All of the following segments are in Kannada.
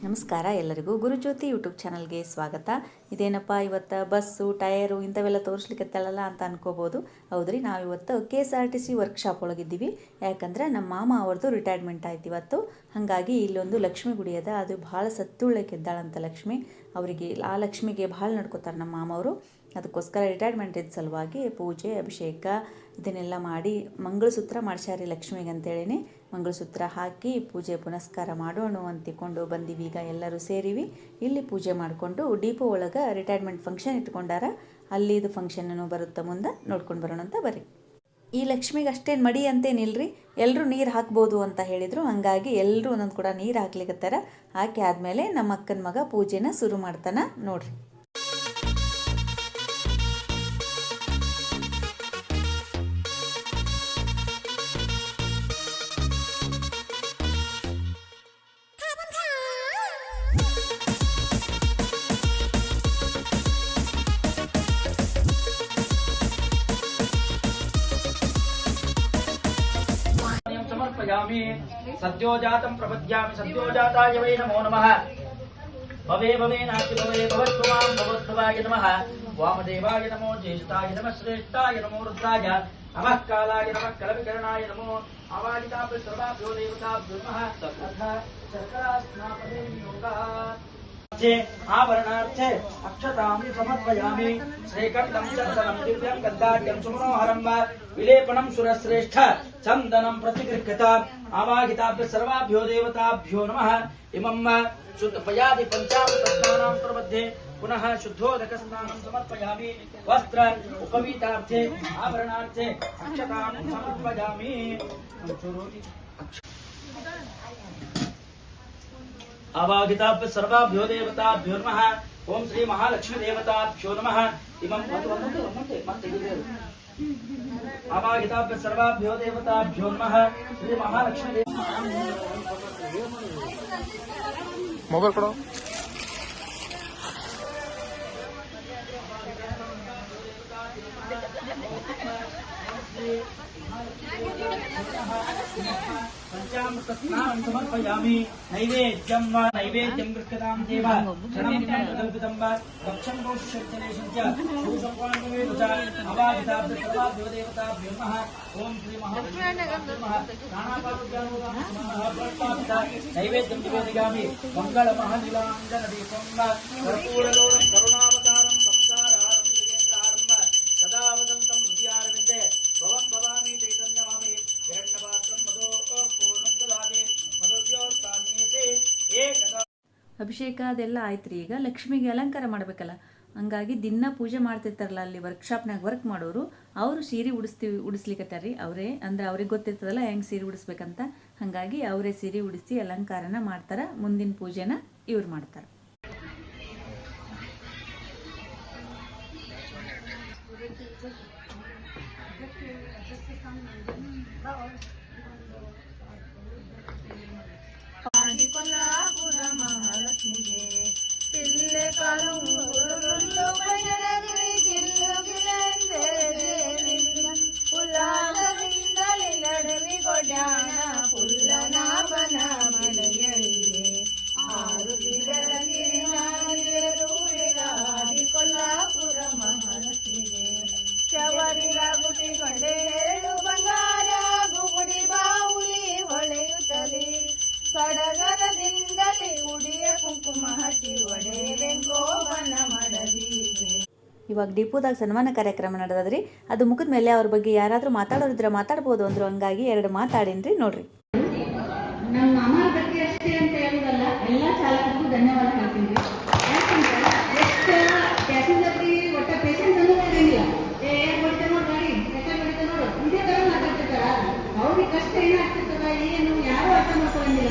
ನಮಸ್ಕಾರ ಎಲ್ಲರಿಗೂ ಗುರುಜ್ಯೋತಿ ಯೂಟ್ಯೂಬ್ ಚಾನಲ್ಗೆ ಸ್ವಾಗತ. ಇದೇನಪ್ಪ ಇವತ್ತು ಬಸ್ಸು ಟಯರು ಇಂಥವೆಲ್ಲ ತೋರಿಸ್ಲಿಕ್ಕತ್ತಲ್ಲ ಅಂತ ಅನ್ಕೋಬೋದು. ಹೌದ್ರಿ, ನಾವಿವತ್ತು KSRTC ವರ್ಕ್ಶಾಪ್ ಒಳಗಿದ್ದೀವಿ. ಯಾಕಂದ್ರೆ ನಮ್ಮ ಮಾಮ ಅವ್ರದ್ದು ರಿಟೈರ್ಮೆಂಟ್ ಆಯ್ತು ಇವತ್ತು. ಹಾಗಾಗಿ ಇಲ್ಲೊಂದು ಲಕ್ಷ್ಮಿ ಗುಡಿ ಅದ, ಅದು ಭಾಳ ಸತ್ತುಳ್ಳಕ್ಕಿದ್ದಾಳಂತ ಲಕ್ಷ್ಮಿ. ಅವರಿಗೆ ಆ ಲಕ್ಷ್ಮಿಗೆ ಭಾಳ ನಡ್ಕೋತಾರೆ ನಮ್ಮ ಮಾಮ ಅವರು. ಅದಕ್ಕೋಸ್ಕರ ರಿಟೈರ್ಮೆಂಟ್ ಇದ್ದ ಸಲುವಾಗಿ ಪೂಜೆ ಅಭಿಷೇಕ ಇದನ್ನೆಲ್ಲ ಮಾಡಿ ಮಂಗಳಸೂತ್ರ ಮಾಡ್ಸ್ಯಾರಿ ಲಕ್ಷ್ಮಿಗೆ ಅಂತೇಳಿನಿ. ಮಂಗಳಸೂತ್ರ ಹಾಕಿ ಪೂಜೆ ಪುನಸ್ಕಾರ ಮಾಡೋಣ ಅಂತಿಕೊಂಡು ಬಂದೀವಿ. ಈಗ ಎಲ್ಲರೂ ಸೇರಿವಿ ಇಲ್ಲಿ ಪೂಜೆ ಮಾಡಿಕೊಂಡು ಡಿಪೋ ಒಳಗೆ ರಿಟೈರ್ಮೆಂಟ್ ಫಂಕ್ಷನ್ ಇಟ್ಕೊಂಡಾರ. ಅಲ್ಲಿದು ಫಂಕ್ಷನ್ನು ಬರುತ್ತೆ, ಮುಂದೆ ನೋಡ್ಕೊಂಡು ಬರೋಣ ಅಂತ ಬರ್ರಿ. ಈ ಲಕ್ಷ್ಮಿಗೆ ಅಷ್ಟೇನು ಮಡಿ ಅಂತೇನಿಲ್ರಿ, ಎಲ್ಲರೂ ನೀರು ಹಾಕ್ಬೋದು ಅಂತ ಹೇಳಿದರು. ಹಾಗಾಗಿ ಎಲ್ಲರೂ ಒಂದೊಂದು ಕೂಡ ನೀರು ಹಾಕ್ಲಿಕ್ಕತ್ತಾರ. ಹಾಕಿ ಆದಮೇಲೆ ನಮ್ಮ ಅಕ್ಕನ ಮಗ ಪೂಜೆನ ಶುರು ಮಾಡ್ತಾನೆ ನೋಡ್ರಿ. सद्योजातं प्रपद्यामि सद्योजाताय वै नमो नमः। भवे भवे नास्ति भवे भवत्वमां भवद्भवाय नमः। वामदेवाय नमो ज्येष्ठाय नमः श्रेष्ठाय नमो रुद्राय नमः कालाय नमः कलविकरणाय नमो अवादिताभ्यो सर्वाभ्यो देवताभ्यो नमः। तथा शर्करास्नापदे योगः आभरणार्थे अक्षतां समर्पयामि। श्रीकण्ठं चन्दनं दिव्यं गद्दाढ्यं सुमनोहरं वा विलेपनं सुरश्रेष्ठ चन्दनं प्रतिगृह्यत आवाहिताभ्य सर्वाभ्यो देवताभ्यो नमः। इमं शुद्धपयादि पञ्चामृतस्नानां प्रमध्ये पुनः शुद्धोदकस्नानं समर्पयामि। वस्त्र उपवीतार्थे आभरणार्थे अक्षतां समर्पयामि। आवाहिताभ्य सर्वाभ्यो देवताभ्यो नमः। ओम श्री महालक्ष्मी देवताभ्यो नमः। इमं आवाहिताभ्य सर्वाभ्यो देवताभ्यो नमः। श्री महालक्ष्मी मोबाइल करो पंचामृतस्नानं समर्पयामि। नैवेद्यं वा नैवेद्यं गृह्यतां देव क्षणं कल्पितं वा कक्षं दोषशर्चनेशं च सुसंपाण्डवेन च अवाहिताभ्य सर्वाभ्यो देवताभ्यो नमः। ओम श्री महालक्ष्मी नमः। नैवेद्यं निवेदयामि। मङ्गलमहनिलाञ्जनदीपं वा कर्पूरगौरं करुणावतारं संसारहारं मृगेन्द्रहारं वा सदा वदन्तं हृदयारविन्दे भवं भवामि चैतन्यमामि हिरण्यपात्रं मदो पूर्णं ददाति मदव्योत्सान्यते एकदा। ಅಭಿಷೇಕ ಅದೆಲ್ಲ ಆಯ್ತು ರೀ. ಈಗ ಲಕ್ಷ್ಮಿಗೆ ಅಲಂಕಾರ ಮಾಡಬೇಕಲ್ಲ, ಹಂಗಾಗಿ ದಿನ ಪೂಜೆ ಮಾಡ್ತಿರ್ತಾರಲ್ಲ ಅಲ್ಲಿ ವರ್ಕ್ಶಾಪ್ನಾಗ ವರ್ಕ್ ಮಾಡೋರು, ಅವರು ಸೀರೆ ಉಡಿಸ್ಲಿಕ್ಕತ್ತಾರ್ರಿ. ಅವರೇ ಅಂದ್ರೆ ಅವ್ರಿಗೆ ಗೊತ್ತಿರ್ತದಲ್ಲ ಹೆಂಗೆ ಸೀರೆ ಉಡಿಸ್ಬೇಕಂತ. ಹಾಗಾಗಿ ಅವರೇ ಸೀರೆ ಉಡಿಸಿ ಅಲಂಕಾರನ ಮಾಡ್ತಾರೆ. ಮುಂದಿನ ಪೂಜೆನ ಇವ್ರು ಮಾಡ್ತಾರೆ. ಇವಾಗ ಡಿಪೋದಾಗ ಸನ್ಮಾನ ಕಾರ್ಯಕ್ರಮ ನಡೆದದ್ರಿ. ಅದು ಮುಗಿದ ಮೇಲೆ ಅವ್ರ ಬಗ್ಗೆ ಯಾರಾದರೂ ಮಾತಾಡೋರಿದ್ರೆ ಮಾತಾಡ್ಬೋದು ಅಂದ್ರು. ಹಂಗಾಗಿ 2 ಮಾತಾಡೇನ್ರಿ ನೋಡ್ರಿ. ನಮ್ಮ ಮಾಮ ಬಗ್ಗೆ ಅಷ್ಟೇ ಅಂತ ಹೇಳುದಲ್ಲ, ಎಲ್ಲ ಚಾಲಕರಿಗೂ ಧನ್ಯವಾದ ಹೇಳ್ತೀನಿ. ಯಾಕಂದ್ರೆ ಎಷ್ಟು ಪ್ಯಾಸೆಂಜರ್ಗೆ ಒಟ್ಟ ಪೇಷಂಟ್ ಅನ್ನೋದು ಇರಂಗಿಲ್ಲ. ಹೊಡಿತ ನೋಡು ಗಾಡಿ, ಹೊಡಿತ ನೋಡು, ಇದೇ ತರ ಮಾತಾಡ್ತಿರ್ತಾರ. ಅವ್ರಿಗೆ ಕಷ್ಟ ಏನಾಗ್ತಿರ್ತದ ಏನು ಯಾರು ಅರ್ಥ ಮಾಡ್ಕೊಳ್ಳಂಗಿಲ್ಲ.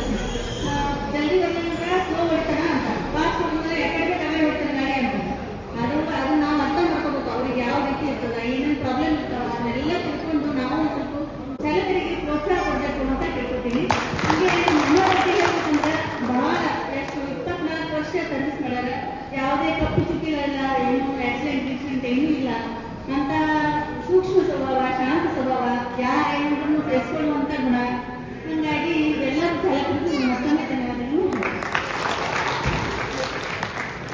ಜಲ್ದಿ ಹೊಡಿತಾರ, ಸ್ಲೋ ಹೊಡಿತಾರ ಅಂತ, ಫಾಸ್ಟ್ ಹೊಡಿದ್ರೆ ಯಾಕಡೆ ಕಮ್ಮಿ ಹೊಡಿತಾರ ಗಾಡಿ ಅಂತ. ಅದು ನಾವು ಅರ್ಥ ಮಾಡ್ಕೋಬೇಕು. ಅವ್ರಿಗೆ ಯಾವ ರೀತಿ ಇರ್ತದ, ಏನೇನು ಪ್ರಾಬ್ಲಮ್ ಇರ್ತಾವ ಅದನ್ನೆಲ್ಲ ತಿಳ್ಕೊಂಡು ನಾವು ಸ್ವಲ್ಪ ಚಾಲಕರಿಗೆ ಪ್ರೋತ್ಸಾಹ ಕೊಡಬೇಕು ಅಂತ ಕೇಳ್ಕೊತೀನಿ. ಹೀಗೆ ನಮ್ಮ ಬಗ್ಗೆ ಹೇಳ್ಬೇಕಂದ್ರೆ ಬಹಳ ಎಷ್ಟು 24 ವರ್ಷ ಸರ್ವಿಸ್ ಮಾಡ್ಯಾರ. ಯಾವುದೇ ಕಪ್ಪು ಚುಕ್ಕಿಗಳಿಲ್ಲ, ಏನು ಆಕ್ಸಿಡೆಂಟ್ ಏನೂ ಇಲ್ಲ ಅಂತ ಸೂಕ್ಷ್ಮ ಸ್ವಭಾವ, ಶಾಂತ ಸ್ವಭಾವ, ಯಾರೇನು ಸಹಿಸಿಕೊಳ್ಳುವಂತ ಗುಣ. ಹಾಗಾಗಿ ಎಲ್ಲರೂ ಚಾಲಕರಿಗೂ ಮತ್ತೊಮ್ಮೆ ಧನ್ಯವಾದಗಳು.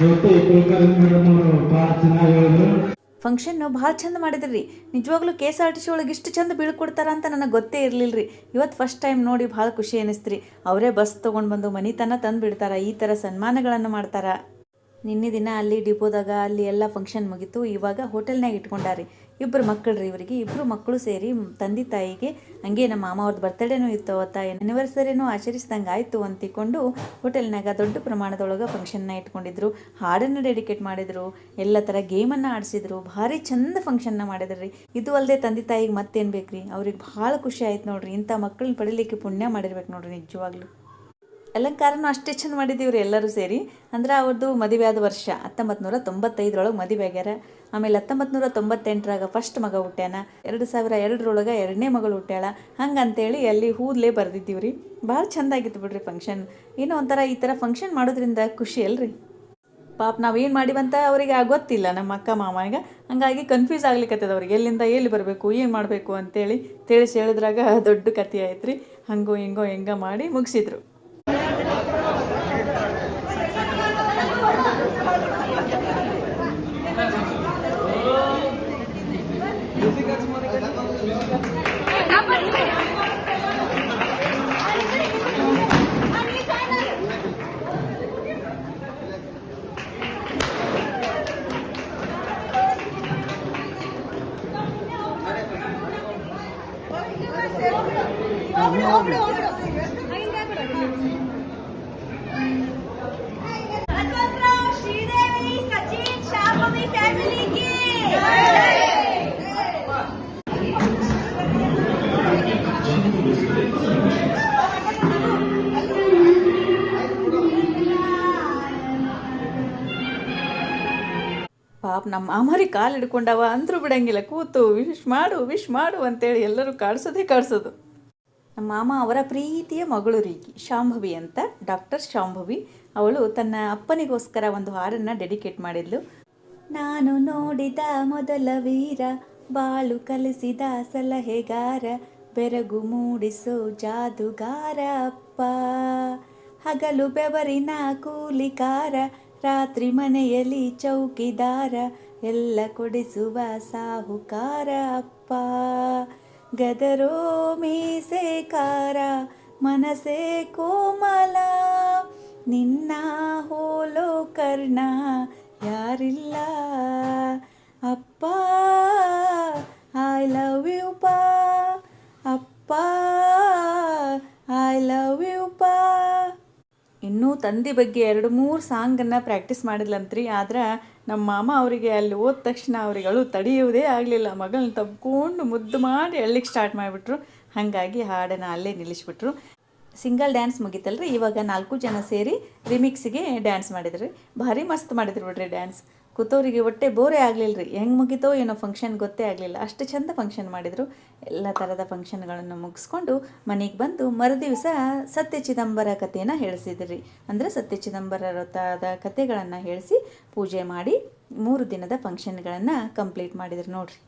ಇವತ್ತು ಕುಲಕರ್ಣಿ ಮೇಡಮ್ ಅವರು ಭಾಳ ಚೆನ್ನಾಗಿ ಹೇಳಿದ್ರು. ಫಂಕ್ಷನ್ನು ಭಾಳ ಚಂದ ಮಾಡಿದ್ರಿ. ನಿಜವಾಗ್ಲೂ KSRTC ಒಳಗೆ ಇಷ್ಟು ಚಂದ ಬೀಳ್ಕೊಡ್ತಾರ ಅಂತ ನನಗೆ ಗೊತ್ತೇ ಇರಲಿಲ್ಲ ರೀ. ಇವತ್ತು ಫಸ್ಟ್ ಟೈಮ್ ನೋಡಿ ಭಾಳ ಖುಷಿ ಅನ್ನಿಸ್ತ್ರಿ. ಅವರೇ ಬಸ್ ತೊಗೊಂಡು ಬಂದು ಮನೆ ತನಕ ತಂದು ಬಿಡ್ತಾರ. ಈ ಥರ ಸನ್ಮಾನಗಳನ್ನು ಮಾಡ್ತಾರ. ನಿನ್ನೆ ದಿನ ಅಲ್ಲಿ ಡಿಪೋದಾಗ ಅಲ್ಲಿ ಎಲ್ಲ ಫಂಕ್ಷನ್ ಮುಗೀತು. ಇವಾಗ ಹೋಟೆಲ್ನಾಗ ಇಟ್ಕೊಂಡಾರಿ. ಇಬ್ಬರು ಮಕ್ಕಳು ರೀ ಇವರಿಗೆ. ಇಬ್ಬರು ಮಕ್ಕಳು ಸೇರಿ ತಂದೆ ತಾಯಿಗೆ ಹಂಗೆ ನಮ್ಮ ಮಾಮ ಅವ್ರದ್ದು ಬರ್ತಡೇನೂ ಇತ್ತು, ಅವತ್ತ ಆ್ಯನಿವರ್ಸರಿನೂ ಆಚರಿಸ್ದಂಗೆ ಆಯಿತು ಅಂತಿಕೊಂಡು ಹೋಟೆಲ್ನಾಗ ದೊಡ್ಡ ಪ್ರಮಾಣದೊಳಗೆ ಫಂಕ್ಷನ್ನ ಇಟ್ಕೊಂಡಿದ್ರು. ಹಾಡನ್ನು ಡೆಡಿಕೇಟ್ ಮಾಡಿದರು, ಎಲ್ಲ ಥರ ಗೇಮನ್ನು ಆಡಿಸಿದ್ರು. ಭಾರಿ ಚಂದ ಫಂಕ್ಷನ್ನ ಮಾಡಿದ್ರು ರೀ. ಇದು ಅಲ್ಲದೆ ತಂದೆ ತಾಯಿಗೆ ಮತ್ತೇನು ಬೇಕು ರೀ, ಅವ್ರಿಗೆ ಭಾಳ ಖುಷಿ ಆಯ್ತು ನೋಡ್ರಿ. ಇಂಥ ಮಕ್ಕಳನ್ನ ಪಡೀಲಿಕ್ಕೆ ಪುಣ್ಯ ಮಾಡಿರ್ಬೇಕು ನೋಡ್ರಿ ನಿಜವಾಗ್ಲೂ. ಅಲಂಕಾರನೂ ಅಷ್ಟೇ ಚಂದ ಮಾಡಿದ್ದೀವಿ ರೀ ಎಲ್ಲರೂ ಸೇರಿ. ಅಂದ್ರೆ ಅವ್ರದ್ದು ಮದುವೆ ಆದ ವರ್ಷ 1995 ಮದುವೆ ಆಗ್ಯಾರ. ಆಮೇಲೆ 1998 ಫಸ್ಟ್ ಮಗ ಹುಟ್ಟ್ಯಾನ. 2002 ಎರಡನೇ ಮಗಳು ಹುಟ್ಟ್ಯಾಳ. ಹಂಗಂತೇಳಿ ಅಲ್ಲಿ ಹೂದಲೇ ಬರೆದಿದ್ದೀವಿ ರೀ. ಭಾಳ ಚಂದ ಆಗಿತ್ತು ಬಿಡ್ರಿ ಫಂಕ್ಷನ್. ಏನೋ ಒಂಥರ ಈ ಥರ ಫಂಕ್ಷನ್ ಮಾಡೋದ್ರಿಂದ ಖುಷಿ ಅಲ್ರಿ. ಪಾಪ ನಾವೇನು ಮಾಡಿವಂತ ಅವರಿಗೆ ಗೊತ್ತಿಲ್ಲ ನಮ್ಮ ಅಕ್ಕ ಮಾಮನಿಗೆ. ಹಂಗಾಗಿ ಕನ್ಫ್ಯೂಸ್ ಆಗ್ಲಿಕ್ಕತ್ತದ ಅವ್ರಿಗೆ, ಎಲ್ಲಿಂದ ಎಲ್ಲಿ ಬರಬೇಕು ಏನು ಮಾಡಬೇಕು ಅಂತೇಳಿ ತಿಳಿಸಿ ಹೇಳಿದ್ರಾಗ ದೊಡ್ಡ ಕಥೆ ಆಯ್ತು ರೀ. ಹಂಗೋ ಹಿಂಗೋ ಹೆಂಗ ಮಾಡಿ ಮುಗಿಸಿದ್ರು. श्रीदेवी सचिन शांभवी फैमिली की ಪಾಪ ನಮ್ಮ ಮಾಮರಿ ಕಾಲು ಹಿಡ್ಕೊಂಡವ ಅಂದ್ರೂ ಬಿಡಂಗಿಲ್ಲ. ಕೂತು ವಿಶ್ ಮಾಡು ಅಂತೇಳಿ ಎಲ್ಲರೂ ಕಾಡ್ಸೋದು. ನಮ್ಮ ಮಾಮ ಅವರ ಪ್ರೀತಿಯ ಮಗಳು ರೀಗಿ ಶಾಂಭವಿ ಅಂತ, ಡಾಕ್ಟರ್ ಶಾಂಭವಿ. ಅವಳು ತನ್ನ ಅಪ್ಪನಿಗೋಸ್ಕರ ಒಂದು ಹಾಡನ್ನು ಡೆಡಿಕೇಟ್ ಮಾಡಿದ್ಲು. ನಾನು ನೋಡಿದ ಮೊದಲ ವೀರ, ಬಾಳು ಕಲಿಸಿದ ಸಲಹೆಗಾರ, ಬೆರಗು ಮೂಡಿಸೋ ಜಾದುಗಾರ ಅಪ್ಪ, ಹಗಲು ಬೆವರಿನ ಕೂಲಿಕಾರ, ರಾತ್ರಿ ಮನೆಯಲ್ಲಿ ಚೌಕಿದಾರ, ಎಲ್ಲ ಕೊಡಿಸುವ ಸಾಹುಕಾರ ಅಪ್ಪ, ಗದರೋ ಮೀಸೆಕಾರ, ಮನಸೇ ಕೋಮಲ, ನಿನ್ನ ಹೋಲೋ ಕರ್ಣ ಯಾರಿಲ್ಲ ಅಪ್ಪ, ಐ ಲವ್ ಯು ಪಾ ಅಪ್ಪ, ಐ ಲವ್ ಯು ಪಾ. ಇನ್ನೂ ತಂದೆ ಬಗ್ಗೆ 2-3 ಸಾಂಗನ್ನು ಪ್ರಾಕ್ಟೀಸ್ ಮಾಡಿದ್ಲಂತ್ರಿ. ಆದ್ರೆ ನಮ್ಮ ಮಾಮ ಅವರಿಗೆ ಅಲ್ಲಿ ಹೋದ ತಕ್ಷಣ ಅವ್ರಿಗೆ ಅಳು ತಡೆಯುವುದೇ ಆಗಲಿಲ್ಲ. ಮಗಳನ್ನ ತಬ್ಕೊಂಡು ಮುದ್ದು ಮಾಡಿ ಅಳ್ಲಿಕ್ಕೆ ಸ್ಟಾರ್ಟ್ ಮಾಡಿಬಿಟ್ರು. ಹಾಗಾಗಿ ಹಾಡನ್ನು ಅಲ್ಲೇ ನಿಲ್ಲಿಸ್ಬಿಟ್ರು. Single dance ಮುಗಿತಲ್ರಿ. ಇವಾಗ 4 ಜನ ಸೇರಿ ರಿಮಿಕ್ಸಿಗೆ ಡ್ಯಾನ್ಸ್ ಮಾಡಿದ್ರಿ. ಭಾರಿ ಮಸ್ತ್ ಮಾಡಿದ್ರು ಬಿಡ್ರಿ ಡ್ಯಾನ್ಸ್. ಕೂತೋರಿಗೆ ಹೊಟ್ಟೆ ಬೋರೇ ಆಗಲಿಲ್ಲ ರೀ. ಹೆಂಗೆ ಮುಗಿತೋ ಏನೋ ಫಂಕ್ಷನ್ ಗೊತ್ತೇ ಆಗಲಿಲ್ಲ. ಅಷ್ಟು ಚಂದ ಫಂಕ್ಷನ್ ಮಾಡಿದರು. ಎಲ್ಲ ಥರದ ಫಂಕ್ಷನ್ಗಳನ್ನು ಮುಗಿಸ್ಕೊಂಡು ಮನೆಗೆ ಬಂದು ಮರುದಿವಸ ಸತ್ಯ ಚಿದಂಬರ ಕಥೆಯನ್ನು ಹೇಳಿಸಿದ್ರಿ. ಅಂದರೆ ಸತ್ಯ ಚಿದಂಬರ ವ್ರತದ ಕಥೆಗಳನ್ನು ಹೇಳಿಸಿ ಪೂಜೆ ಮಾಡಿ 3 ದಿನದ ಫಂಕ್ಷನ್ಗಳನ್ನು ಕಂಪ್ಲೀಟ್ ಮಾಡಿದ್ರು ನೋಡ್ರಿ.